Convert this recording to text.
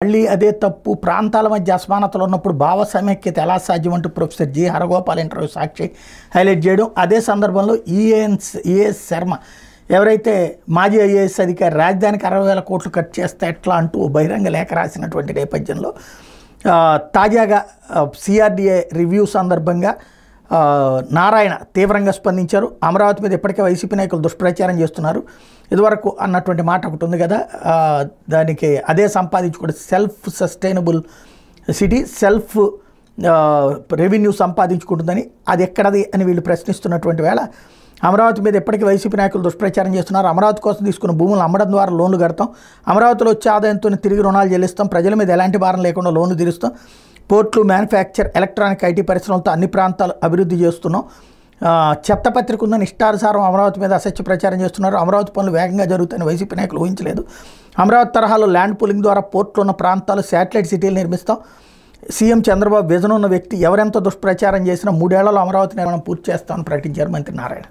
మళ్ళీ అదే తప్పు, ప్రాంతాల మధ్య అసమానతలు ఉన్నప్పుడు భావ సమైక్యత ఎలా సాధ్యం అంటూ ప్రొఫెసర్ జి హరగోపాల్ ఇంటర్వ్యూ సాక్షి హైలైట్ చేయడం. అదే సందర్భంలో ఈఏఎస్ శర్మ ఎవరైతే మాజీ ఐఏఎస్ అధికారి రాజధానికి 60,000 కోట్లు ఖర్చు చేస్తే ఎట్లా అంటూ బహిరంగ లేఖ రాసినటువంటి నేపథ్యంలో తాజాగా సిఆర్డీఏ రివ్యూ సందర్భంగా నారాయణ తీవ్రంగా స్పందించారు. అమరావతి మీద ఇప్పటికే వైసీపీ నాయకులు దుష్ప్రచారం చేస్తున్నారు, ఇదివరకు అన్నటువంటి మాట ఒకటి ఉంది కదా, దానికి అదే సంపాదించుకోవడం self sustainable city, self revenue సంపాదించుకుంటుందని, అది ఎక్కడది అని వీళ్ళు ప్రశ్నిస్తున్నటువంటి వేళ అమరావతి మీద ఇప్పటికీ వైసీపీ నాయకులు దుష్ప్రచారం చేస్తున్నారు. అమరావతి కోసం తీసుకున్న భూములను అమ్మడం ద్వారా లోన్లు కడతాం, అమరావతిలో వచ్చే ఆదాయంతో తిరిగి రుణాలు చెల్లిస్తాం, ప్రజల మీద ఎలాంటి భారం లేకుండా లోన్లు తీరుస్తాం, పోర్ట్లు, మ్యానుఫ్యాక్చర్, ఎలక్ట్రానిక్, ఐటీ పరిశ్రమలతో అన్ని ప్రాంతాలు అభివృద్ధి చేస్తున్నాం, చెత్తపత్రిక ఉందని ఇష్టానుసారం అమరావతి మీద అసత్య ప్రచారం చేస్తున్నారు, అమరావతి పనులు వేగంగా జరుగుతాయని వైసీపీ నాయకులు ఊహించలేదు, అమరావతి తరహాలో ల్యాండ్ పూలింగ్ ద్వారా పోర్ట్లు ఉన్న ప్రాంతాలు శాటిలైట్ సిటీలు నిర్మిస్తాం, సీఎం చంద్రబాబు విజన్ ఉన్న వ్యక్తి, ఎవరెంత దుష్ప్రచారం చేసినా 3 ఏళ్లలో అమరావతి నిర్మాణం పూర్తి చేస్తామని ప్రకటించారు మంత్రి నారాయణ.